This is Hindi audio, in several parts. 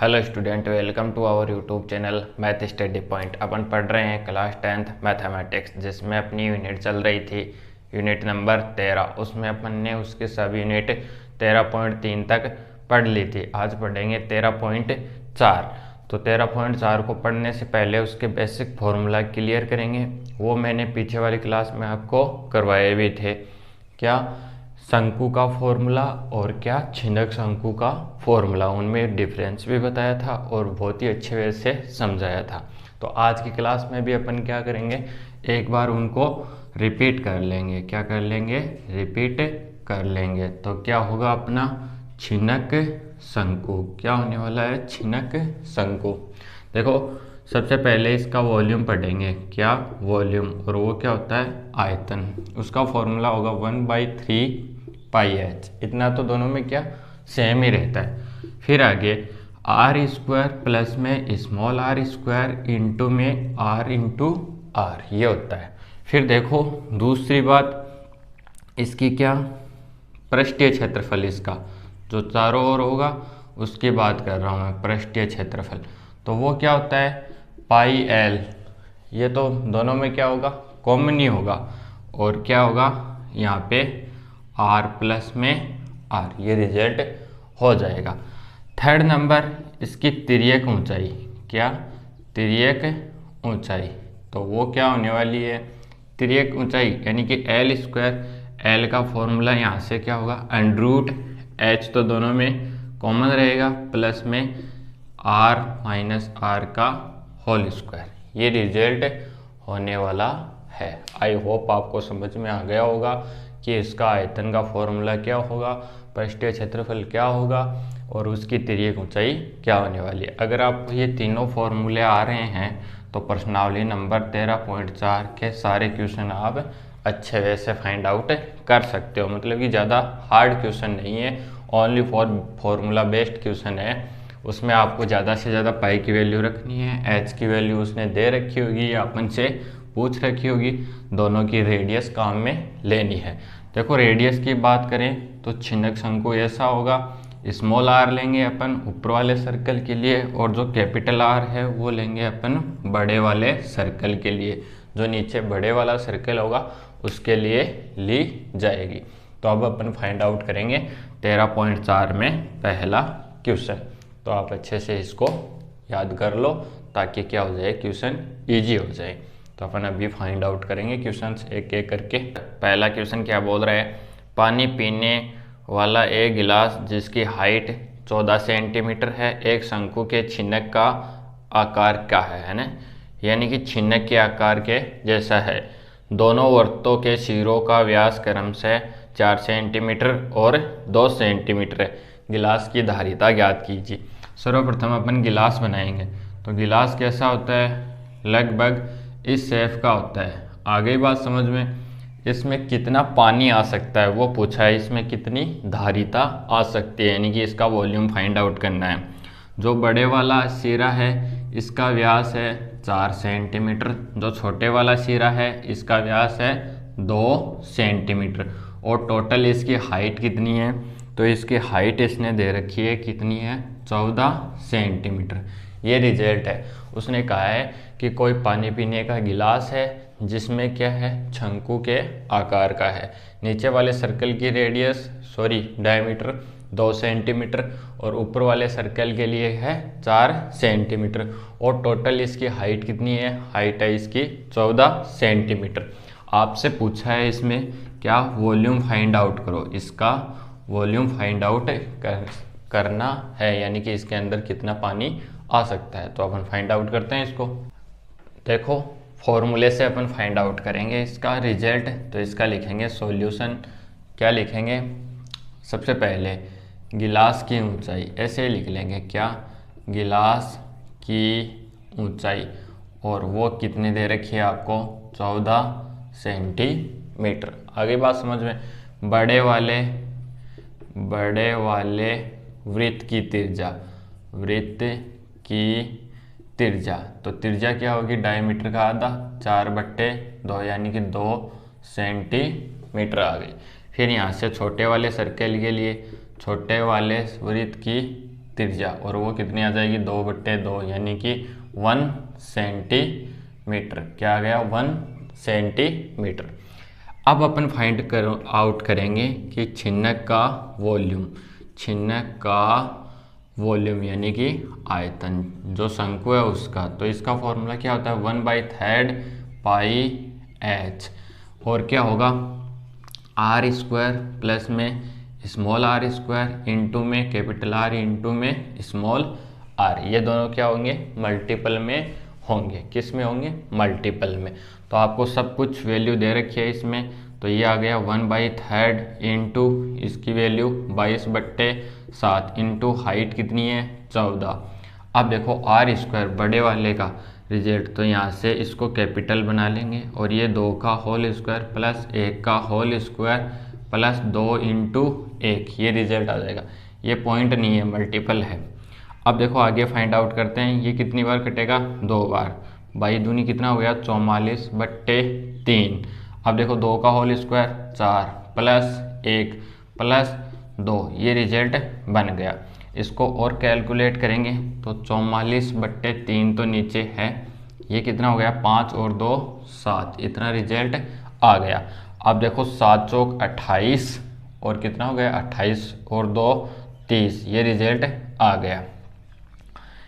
Hello student, welcome to our YouTube channel math study point. अपन पढ़ रहे हैं क्लास 10th मैथमेटिक्स, जिसमें अपनी यूनिट चल रही थी यूनिट नंबर 13। उसमें अपन ने उसके सब यूनिट 13.3 तक पढ़ ली थी। आज पढ़ेंगे 13.4। तो 13.4 को पढ़ने से पहले उसके बेसिक फॉर्मूला क्लियर करेंगे। वो मैंने पीछे वाली क्लास में आपको करवाए भी थे। क्या शंकु का फॉर्मूला और क्या छिनक शंकु का फॉर्मूला, उनमें डिफरेंस भी बताया था और बहुत ही अच्छे वे से समझाया था। तो आज की क्लास में भी अपन क्या करेंगे, एक बार उनको रिपीट कर लेंगे। क्या कर लेंगे? रिपीट कर लेंगे। तो क्या होगा अपना छिनक शंकु। क्या होने वाला है? छिनक शंकु। देखो, सबसे पहले इसका वॉल्यूम पढ़ेंगे। क्या? वॉल्यूम। और वो क्या होता है? आयतन। उसका फॉर्मूला होगा 1/3 पाई एच। इतना तो दोनों में क्या सेम ही रहता है। फिर आगे आर स्क्वायर प्लस में स्मॉल आर स्क्वायर इंटू में आर इंटू आर, ये होता है। फिर देखो दूसरी बात, इसकी क्या पृष्ठीय क्षेत्रफल, इसका जो चारों ओर होगा उसकी बात कर रहा हूँ मैं, पृष्ठीय क्षेत्रफल। तो वो क्या होता है? Pi L. ये तो दोनों में क्या होगा? कॉमन ही होगा। और क्या होगा यहाँ पे? आर प्लस में आर, ये रिजल्ट हो जाएगा। थर्ड नंबर, इसकी तिर्यक ऊंचाई। क्या? तिर्यक ऊंचाई। तो वो क्या होने वाली है? तिर्यक ऊंचाई यानी कि एल स्क्वायर। एल का फॉर्मूला यहाँ से क्या होगा? अंडरूट एच, तो दोनों में कॉमन रहेगा, प्लस में आर माइनस आर का होल स्क्वायर। ये रिजल्ट होने वाला है। आई होप आपको समझ में आ गया होगा कि इसका आयतन का फॉर्मूला क्या होगा, पृष्ठीय क्षेत्रफल क्या होगा और उसकी तिर्यक ऊंचाई क्या होने वाली है। अगर आप ये तीनों फॉर्मूले आ रहे हैं तो प्रश्नावली नंबर 13.4 के सारे क्वेश्चन आप अच्छे वे से फाइंड आउट कर सकते हो। मतलब कि ज़्यादा हार्ड क्वेश्चन नहीं है, ओनली फॉर्मूला बेस्ड क्वेश्चन है। उसमें आपको ज़्यादा से ज़्यादा पाई की वैल्यू रखनी है, एच की वैल्यू उसने दे रखी होगी या अपन से पूछ रखी होगी, दोनों की रेडियस काम में लेनी है। देखो रेडियस की बात करें तो छिनक शंकु ऐसा होगा, स्मॉल आर लेंगे अपन ऊपर वाले सर्कल के लिए और जो कैपिटल आर है वो लेंगे अपन बड़े वाले सर्कल के लिए। जो नीचे बड़े वाला सर्कल होगा उसके लिए ली जाएगी। तो अब अपन फाइंड आउट करेंगे 13.4 में पहला क्वेश्चन। तो आप अच्छे से इसको याद कर लो ताकि क्या हो जाए, क्वेश्चन ईजी हो जाए। तो अपन अभी फाइंड आउट करेंगे क्वेश्चंस एक एक करके। पहला क्वेश्चन क्या बोल रहा है? पानी पीने वाला एक गिलास जिसकी हाइट 14 सेंटीमीटर है, एक शंकु के छिनक का आकार क्या है ना, यानी कि छिनक के आकार के जैसा है। दोनों वृत्तों के सिरों का व्यास क्रमशः 4 सेंटीमीटर और 2 सेंटीमीटर है। गिलास की धारिता ज्ञात कीजिए। सर्वप्रथम अपन गिलास बनाएंगे। तो गिलास कैसा होता है? लगभग इस शेफ का होता है। आगे बात समझ में, इसमें कितना पानी आ सकता है वो पूछा है, इसमें कितनी धारिता आ सकती है, यानी कि इसका वॉल्यूम फाइंड आउट करना है। जो बड़े वाला सिरा है इसका व्यास है 4 सेंटीमीटर, जो छोटे वाला सिरा है इसका व्यास है 2 सेंटीमीटर। और टोटल इसकी हाइट कितनी है? तो इसकी हाइट इसने दे रखी है कितनी है? 14 सेंटीमीटर। ये रिजल्ट है। उसने कहा है कि कोई पानी पीने का गिलास है जिसमें क्या है? शंकु के आकार का है। नीचे वाले सर्कल की रेडियस डायमीटर 2 सेंटीमीटर और ऊपर वाले सर्कल के लिए है 4 सेंटीमीटर। और टोटल इसकी हाइट कितनी है? हाइट है इसकी 14 सेंटीमीटर। आपसे पूछा है इसमें क्या? वॉल्यूम फाइंड आउट करो। इसका वॉल्यूम फाइंड आउट करना है, यानी कि इसके अंदर कितना पानी आ सकता है। तो अपन फाइंड आउट करते हैं इसको। देखो फॉर्मूले से अपन फाइंड आउट करेंगे इसका रिजल्ट। तो इसका लिखेंगे सॉल्यूशन। क्या लिखेंगे? सबसे पहले गिलास की ऊंचाई ऐसे लिख लेंगे। क्या? गिलास की ऊंचाई, और वो कितने दे रखी है आपको? 14 सेंटीमीटर। आगे बात समझ में, बड़े वाले वृत्त की त्रिज्या, वृत्त की त्रिज्या। तो त्रिज्या क्या होगी? डायमीटर का आधा, 4/2 यानी कि 2 सेंटीमीटर आ गई। फिर यहाँ से छोटे वाले सर्कल के लिए छोटे वाले वृत्त की त्रिज्या, और वो कितनी आ जाएगी 2/2 यानी कि 1 सेंटीमीटर। क्या आ गया 1 सेंटीमीटर। अब अपन फाइंड करो आउट करेंगे कि छिन्नक का वॉल्यूम, छिन्नक का वॉल्यूम यानी कि आयतन, जो शंकु है उसका। तो इसका फॉर्मूला क्या होता है 1/3 पाई एच, और क्या होगा आर स्क्वायर प्लस में स्मॉल आर स्क्वायर इंटू में कैपिटल आर इंटू में स्मॉल आर। ये दोनों क्या होंगे मल्टीपल में होंगे। किस में होंगे मल्टीपल में। तो आपको सब कुछ वैल्यू दे रखी है इसमें। तो ये आ गया 1/3 इंटू इसकी वैल्यू 22/7 इंटू हाइट कितनी है 14। अब देखो आर स्क्वायर बड़े वाले का रिजल्ट, तो यहाँ से इसको कैपिटल बना लेंगे, और ये 2 का होल स्क्वायर प्लस 1 का होल स्क्वायर प्लस 2 इंटू 1, ये रिजल्ट आ जाएगा। ये पॉइंट नहीं है मल्टीपल है। अब देखो आगे फाइंड आउट करते हैं, ये कितनी बार कटेगा 2 बार। बाई दूनी कितना हो गया 44/3। अब देखो 2 का होल स्क्वायर 4 प्लस 1 प्लस 2, ये रिजल्ट बन गया। इसको और कैलकुलेट करेंगे तो 44/3 तो नीचे है, ये कितना हो गया 5 और 2 7, इतना रिजल्ट आ गया। अब देखो 7 चौक 28 और कितना हो गया 28 और 2 30, ये रिजल्ट आ गया।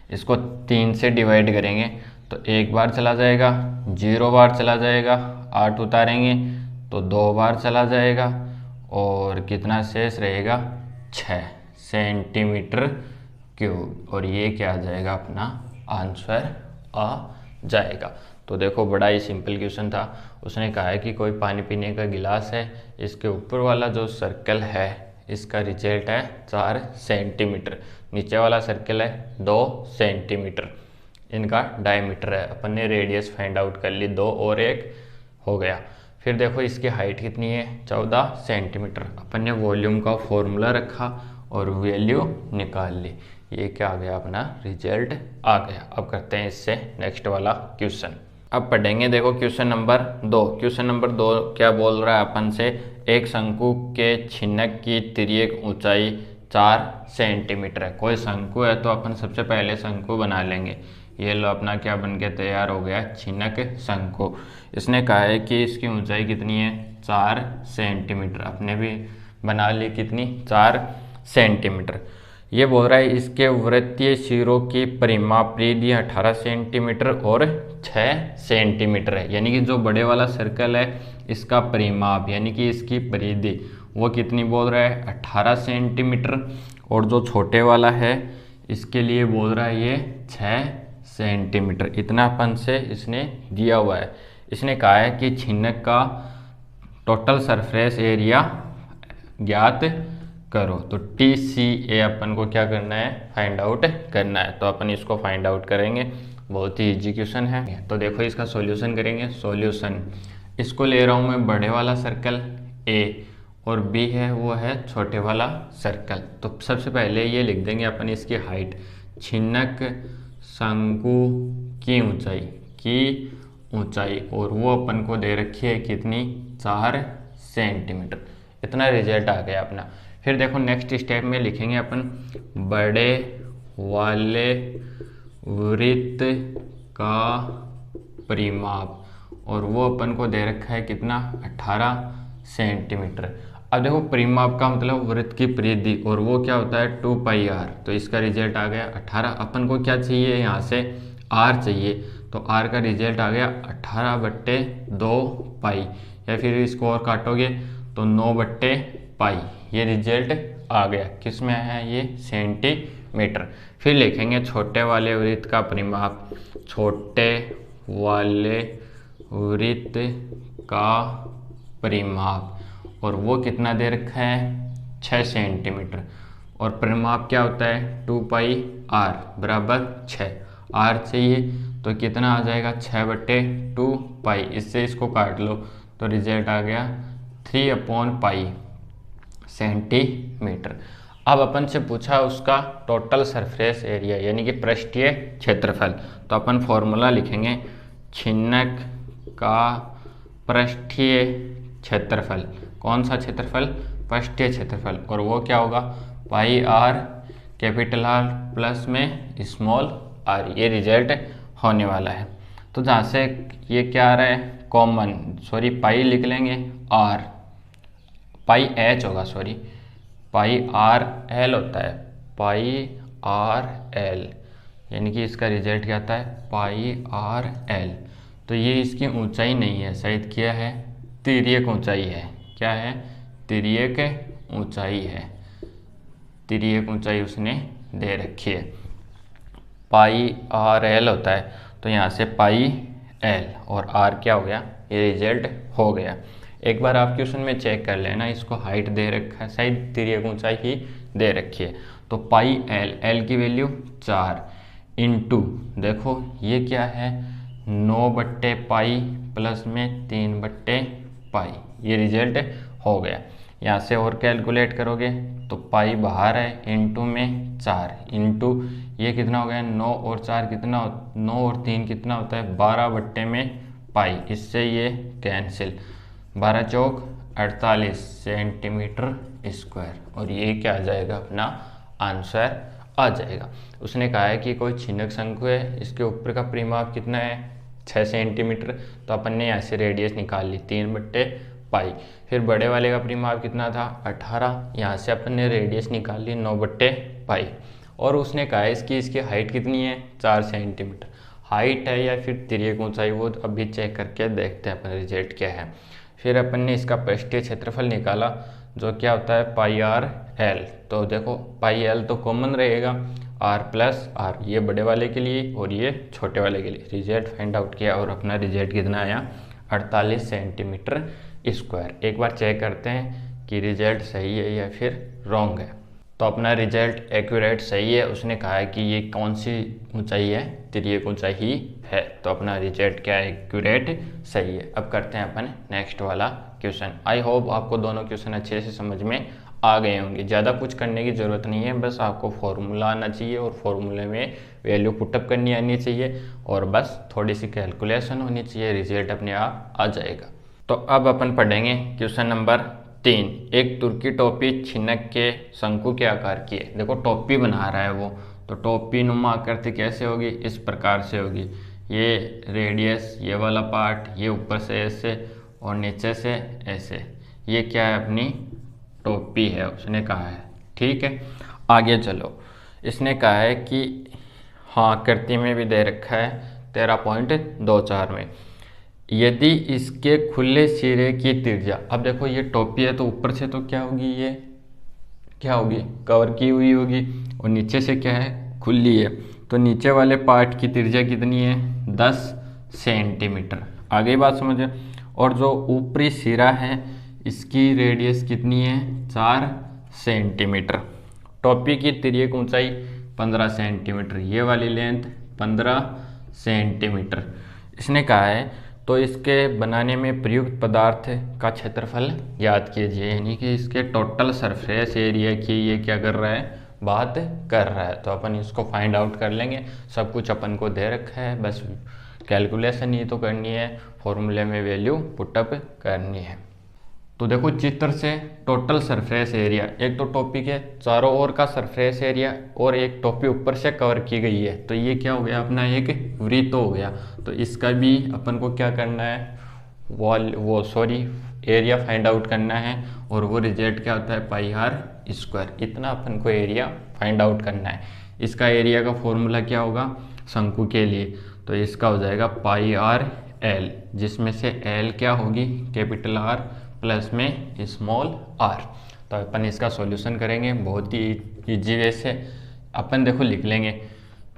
इसको 3 से डिवाइड करेंगे तो 1 बार चला जाएगा, 0 बार चला जाएगा, 8 उतारेंगे तो 2 बार चला जाएगा, और कितना शेष रहेगा 6 सेंटीमीटर क्यूब। और ये क्या आ जाएगा अपना आंसर आ जाएगा। तो देखो बड़ा ही सिंपल क्वेश्चन था। उसने कहा है कि कोई पानी पीने का गिलास है, इसके ऊपर वाला जो सर्कल है इसका रिजल्ट है 4 सेंटीमीटर, नीचे वाला सर्कल है 2 सेंटीमीटर, इनका डायमीटर है। अपन ने रेडियस फाइंड आउट कर ली, 2 और 1 हो गया। फिर देखो इसकी हाइट कितनी है 14 सेंटीमीटर। अपन ने वॉल्यूम का फॉर्मूला रखा और वैल्यू निकाल ली, ये क्या आ गया अपना रिजल्ट आ गया। अब करते हैं इससे नेक्स्ट वाला क्वेश्चन। अब पढ़ेंगे देखो क्वेश्चन नंबर 2। क्वेश्चन नंबर 2 क्या बोल रहा है अपन से, एक शंकु के छिन्नक की तिर्यक ऊंचाई 4 सेंटीमीटर है। कोई शंकु है तो अपन सबसे पहले शंकु बना लेंगे। ये लो अपना क्या बन के तैयार हो गया छिन्नक शंकु। इसने कहा है कि इसकी ऊंचाई कितनी है 4 सेंटीमीटर, अपने भी बना ली कितनी 4 सेंटीमीटर। ये बोल रहा है इसके वृत्तीय सिरों की परिमाप परिधि 18 सेंटीमीटर और 6 सेंटीमीटर है। यानी कि जो बड़े वाला सर्कल है इसका परिमाप यानी कि इसकी परिधि वो कितनी बोल रहा है 18 सेंटीमीटर, और जो छोटे वाला है इसके लिए बोल रहा है ये 6 सेंटीमीटर। इतना अपन से इसने दिया हुआ है। इसने कहा है कि छिन्नक का टोटल सरफेस एरिया ज्ञात करो। तो TCA अपन को क्या करना है फाइंड आउट करना है। तो अपन इसको फाइंड आउट करेंगे, बहुत ही इजी क्वेश्चन है। तो देखो इसका सॉल्यूशन करेंगे। सॉल्यूशन, इसको ले रहा हूँ मैं बड़े वाला सर्कल A और B है वो है छोटे वाला सर्कल। तो सबसे पहले ये लिख देंगे अपन इसकी हाइट, छिन्नक शंकु की ऊंचाई और वो अपन को दे रखी है कितनी 4 सेंटीमीटर। इतना रिजल्ट आ गया अपना। फिर देखो नेक्स्ट स्टेप में लिखेंगे अपन बड़े वाले वृत्त का परिमाप, और वो अपन को दे रखा है कितना 18 सेंटीमीटर। अब देखो परिमाप का मतलब वृत्त की परिधि, और वो क्या होता है 2πr। तो इसका रिजल्ट आ गया 18। अपन को क्या चाहिए यहाँ से r चाहिए, तो r का रिजल्ट आ गया 18/2π, या फिर इसको और काटोगे तो 9/π। ये रिजल्ट आ गया, किस में आया ये सेंटीमीटर। फिर लिखेंगे छोटे वाले वृत्त का परिमाप, छोटे वाले वृत्त का परिमाप, और वो कितना दे रखा है 6 सेंटीमीटर। और परिमाप क्या होता है 2πr बराबर 6। r चाहिए तो कितना आ जाएगा 6/2π। इससे इसको काट लो तो रिजल्ट आ गया 3/π सेंटीमीटर। अब अपन से पूछा उसका टोटल सरफेस एरिया यानी कि पृष्ठीय क्षेत्रफल। तो अपन फॉर्मूला लिखेंगे छिन्नक का पृष्ठीय क्षेत्रफल। कौन सा क्षेत्रफल पृष्ठीय क्षेत्रफल, और वो क्या होगा πr कैपिटल आर प्लस में स्मॉल आर, ये रिजल्ट होने वाला है। तो जहाँ से ये क्या आ रहा है कॉमन, सॉरी पाई लिख लेंगे आर, पाई एच होगा, सॉरी पाई आर एल होता है, पाई आर एल, यानी कि इसका रिजल्ट क्या आता है पाई आर एल। तो ये इसकी ऊंचाई नहीं है, शायद क्या है तिर्यक ऊंचाई है, क्या है तिर्यक ऊंचाई है, तिर्यक ऊंचाई उसने दे रखी है, पाई आर एल होता है। तो यहाँ से पाई एल और आर क्या हो गया, ये रिजल्ट हो गया। एक बार आप क्वेश्चन में चेक कर लेना, इसको हाइट दे रखा है, शायद तिर्यक ऊंचाई ही दे रखी है। तो पाई एल, एल की वैल्यू 4 इंटू, देखो ये क्या है 9/पाई प्लस में 3/पाई, ये रिजल्ट हो गया। यहाँ से और कैलकुलेट करोगे तो पाई बाहर है, इंटू में 4 इंटू ये कितना हो गया 9 और 4 कितना, 9 और 3 कितना होता है 12/पाई, इससे ये कैंसिल, 12 चौक 48 सेंटीमीटर स्क्वायर, और ये क्या आ जाएगा अपना आंसर आ जाएगा। उसने कहा है कि कोई छिन्नक शंकु है, इसके ऊपर का परिमाप कितना है 6 सेंटीमीटर, तो अपन ने यहाँ से रेडियस निकाल ली 3/पाई। फिर बड़े वाले का परिमाप कितना था 18, यहाँ से अपन ने रेडियस निकाल ली 9/पाई। और उसने कहा है इसकी हाइट कितनी है 4 सेंटीमीटर। हाइट है या फिर तिर्यक ऊंचाई, वो अभी चेक करके देखते हैं अपन रिजल्ट क्या है। फिर अपन ने इसका पृष्ठीय क्षेत्रफल निकाला जो क्या होता है पाई आर एल। तो देखो पाई एल तो कॉमन रहेगा, आर प्लस आर, ये बड़े वाले के लिए और ये छोटे वाले के लिए। रिजल्ट फाइंड आउट किया और अपना रिजल्ट कितना आया 48 सेंटीमीटर स्क्वायर। एक बार चेक करते हैं कि रिजल्ट सही है या फिर रॉन्ग है। तो अपना रिजल्ट एक्यूरेट सही है, उसने कहा है कि ये कौन सी ऊंचाई है तिर्यक ऊंचाई ही है, तो अपना रिजल्ट क्या है एक्यूरेट सही है। अब करते हैं अपन नेक्स्ट वाला क्वेश्चन। आई होप आपको दोनों क्वेश्चन अच्छे से समझ में आ गए होंगे। ज़्यादा कुछ करने की ज़रूरत नहीं है, बस आपको फॉर्मूला आना चाहिए और फॉर्मूले में वैल्यू पुटअप करनी आनी चाहिए और बस थोड़ी सी कैलकुलेशन होनी चाहिए, रिजल्ट अपने आप आ जाएगा। तो अब अपन पढ़ेंगे क्वेश्चन नंबर 3। एक तुर्की टोपी छिन्नक के शंकु के आकार की है। देखो टोपी बना रहा है वो, तो टोपी नुमा आकृति कैसे होगी, इस प्रकार से होगी। ये रेडियस, ये वाला पार्ट, ये ऊपर से ऐसे और नीचे से ऐसे, ये क्या है अपनी टोपी है, उसने कहा है। ठीक है, आगे चलो। इसने कहा है कि हाँ आकृति में भी दे रखा है 13.24 में, यदि इसके खुले सिरे की त्रिज्या, अब देखो ये टोपी है तो ऊपर से तो क्या होगी, ये क्या होगी कवर की हुई होगी, और नीचे से क्या है खुली है, तो नीचे वाले पार्ट की त्रिज्या कितनी है 10 सेंटीमीटर। आगे बात समझे। और जो ऊपरी सिरा है इसकी रेडियस कितनी है 4 सेंटीमीटर। टोपी की तिर्यक ऊंचाई 15 सेंटीमीटर, ये वाली लेंथ 15 सेंटीमीटर। इसने कहा है तो इसके बनाने में प्रयुक्त पदार्थ का क्षेत्रफल याद कीजिए, यानी कि इसके टोटल सरफेस एरिया की ये क्या कर रहा है बात कर रहा है। तो अपन इसको फाइंड आउट कर लेंगे, सब कुछ अपन को दे रखा है, बस कैलकुलेशन ही तो करनी है, फॉर्मूले में वैल्यू पुटअप करनी है। तो देखो चित्र से टोटल सरफेस एरिया, एक तो टोपी के चारों ओर का सरफेस एरिया और एक टोपी ऊपर से कवर की गई है, तो ये क्या हो गया अपना एक वृत्त हो गया। तो इसका भी अपन को क्या करना है एरिया फाइंड आउट करना है, और वो रिजल्ट क्या होता है पाई आर स्क्वायर। इतना अपन को एरिया फाइंड आउट करना है। इसका एरिया का फॉर्मूला क्या होगा शंकु के लिए, तो इसका हो जाएगा पाई आर एल, जिसमें से एल क्या होगी कैपिटल आर प्लस में स्मॉल आर। तो अपन इसका सॉल्यूशन करेंगे बहुत ही इजी वे से। अपन देखो लिख लेंगे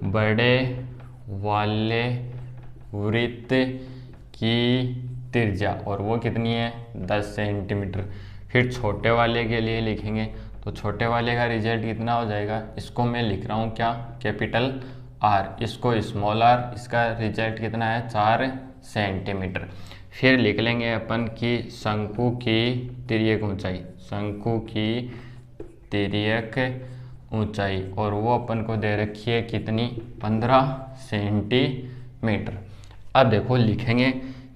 बड़े वाले वृत्त की त्रिज्या, और वो कितनी है 10 सेंटीमीटर। फिर छोटे वाले के लिए लिखेंगे, तो छोटे वाले का रिजल्ट कितना हो जाएगा, इसको मैं लिख रहा हूँ क्या कैपिटल आर, इसको स्मॉल आर, इसका रिजल्ट कितना है 4 सेंटीमीटर। फिर लिख लेंगे अपन की शंकु की तिर्यक ऊंचाई, शंकु की तिर्यक ऊंचाई, और वो अपन को दे रखी है कितनी 15 सेंटीमीटर। अब देखो लिखेंगे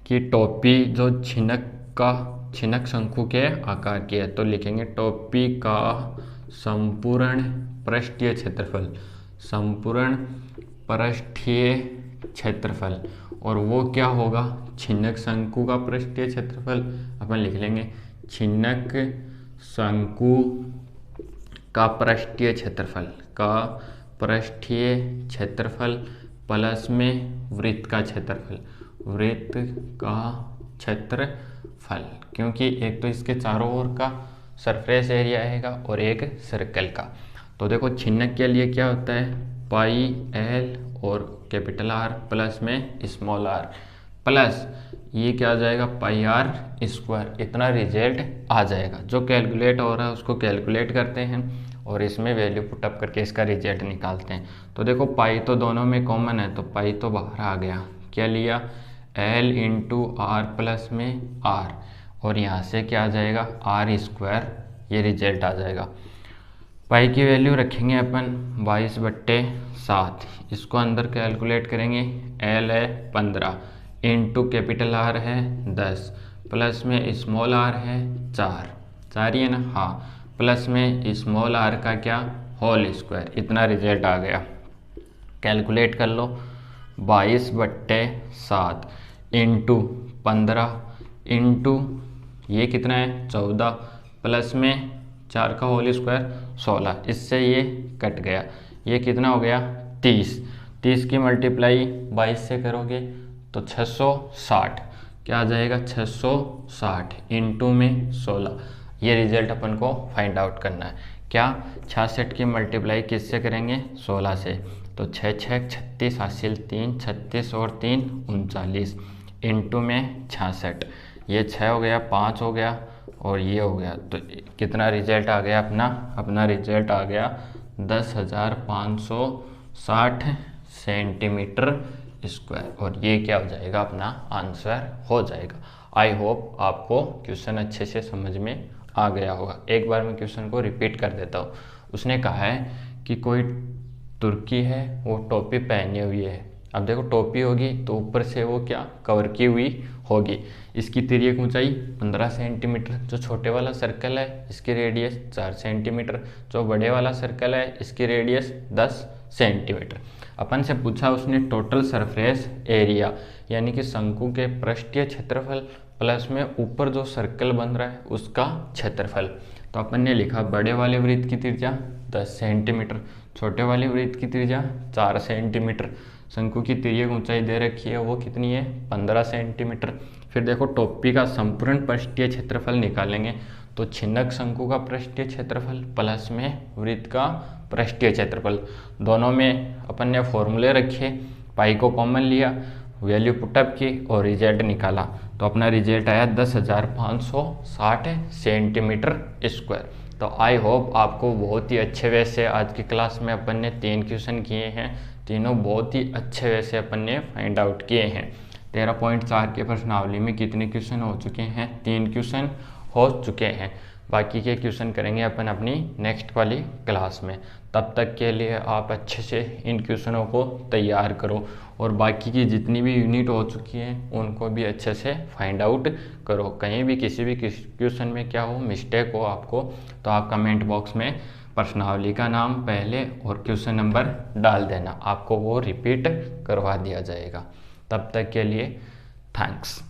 कि टोपी जो छिन्नक शंकु के आकार की है, तो लिखेंगे टोपी का संपूर्ण पृष्ठीय क्षेत्रफल, संपूर्ण पृष्ठीय क्षेत्रफल, और वो क्या होगा, छिन्नक शंकु का पृष्ठीय क्षेत्रफल। अपन लिख लेंगे छिन्नक शंकु का पृष्ठीय क्षेत्रफल, का पृष्ठीय क्षेत्रफल प्लस में वृत्त का क्षेत्रफल, वृत्त का क्षेत्रफल, क्योंकि एक तो इसके चारों ओर का सरफेस एरिया आएगा और एक सर्कल का। तो देखो छिन्नक के लिए क्या होता है, पाई एल और कैपिटल आर प्लस में स्मॉल आर, प्लस ये क्या आ जाएगा, पाई आर स्क्वायर। इतना रिजल्ट आ जाएगा। जो कैलकुलेट हो रहा है उसको कैलकुलेट करते हैं और इसमें वैल्यू पुट अप करके इसका रिजल्ट निकालते हैं। तो देखो पाई तो दोनों में कॉमन है, तो पाई तो बाहर आ गया। क्या लिया, एल इंटू आर प्लस में आर, और यहाँ से क्या आ जाएगा, आर स्क्वायर, ये रिजल्ट आ जाएगा। पाई की वैल्यू रखेंगे अपन 22/7, इसको अंदर कैलकुलेट करेंगे। एल है 15 इंटू कैपिटल आर है 10 प्लस में स्मॉल आर है 4 ही है ना, हाँ, प्लस में स्मॉल आर का क्या, होल स्क्वायर। इतना रिजल्ट आ गया। कैलकुलेट कर लो, 22/7 इंटू 15 इंटू ये कितना है 14 प्लस में 4 का होल स्क्वायर 16, इससे ये कट गया। ये कितना हो गया 30 की मल्टीप्लाई 22 से करोगे तो 660, क्या आ जाएगा 660 इंटू में 16। ये रिजल्ट अपन को फाइंड आउट करना है। क्या, 66 की मल्टीप्लाई किससे करेंगे, 16 से, तो 6 6 36 हासिल 3, 36 और 3 39 इंटू में 66, ये 6 हो गया, 5 हो गया और ये हो गया। तो कितना रिजल्ट आ गया अपना रिजल्ट आ गया 10,560 सेंटीमीटर स्क्वायर, और ये क्या हो जाएगा, अपना आंसर हो जाएगा। आई होप आपको क्वेश्चन अच्छे से समझ में आ गया होगा। एक बार मैं क्वेश्चन को रिपीट कर देता हूँ। उसने कहा है कि कोई तुर्की है, वो टोपी पहनी हुई है। अब देखो टोपी होगी तो ऊपर से वो क्या, कवर की हुई होगी। इसकी तिर्यक ऊंचाई 15 सेंटीमीटर, जो छोटे वाला सर्कल है इसकी रेडियस 4 सेंटीमीटर, जो बड़े वाला सर्कल है इसकी रेडियस 10 सेंटीमीटर। अपन से पूछा उसने टोटल सरफेस एरिया, यानी कि शंकु के पृष्ठीय क्षेत्रफल प्लस में ऊपर जो सर्कल बन रहा है उसका क्षेत्रफल। तो अपन ने लिखा बड़े वाले वृत्त की त्रिज्या 10 सेंटीमीटर, छोटे वाले वृत्त की त्रिज्या 4 सेंटीमीटर, शंकु की तिर्यक ऊंचाई दे रखी है वो कितनी है 15 सेंटीमीटर। फिर देखो टोपी का संपूर्ण पृष्ठीय क्षेत्रफल निकालेंगे, तो छिन्नक शंकु का पृष्ठीय क्षेत्रफल प्लस में वृत्त का पृष्ठीय क्षेत्रफल, दोनों में अपन ने फॉर्मूले रखे, पाई को कॉमन लिया, वैल्यू पुटअप की और रिजल्ट निकाला। तो अपना रिजल्ट आया 10,560 सेंटीमीटर स्क्वायर। तो आई होप आपको बहुत ही अच्छे वे से आज की क्लास में अपन ने 3 क्वेश्चन किए हैं, तीनों बहुत ही अच्छे वे से अपन ने फाइंड आउट किए हैं। 13.4 के प्रश्नावली में कितने क्वेश्चन हो चुके हैं, 3 क्वेश्चन हो चुके हैं। बाकी के क्वेश्चन करेंगे अपन अपनी नेक्स्ट वाली क्लास में। तब तक के लिए आप अच्छे से इन क्वेश्चनों को तैयार करो और बाकी की जितनी भी यूनिट हो चुकी हैं उनको भी अच्छे से फाइंड आउट करो। कहीं भी किसी भी क्वेश्चन में क्या हो, मिस्टेक हो आपको, तो आप कमेंट बॉक्स में प्रश्नावली का नाम पहले और क्वेश्चन नंबर डाल देना, आपको वो रिपीट करवा दिया जाएगा। तब तक के लिए थैंक्स।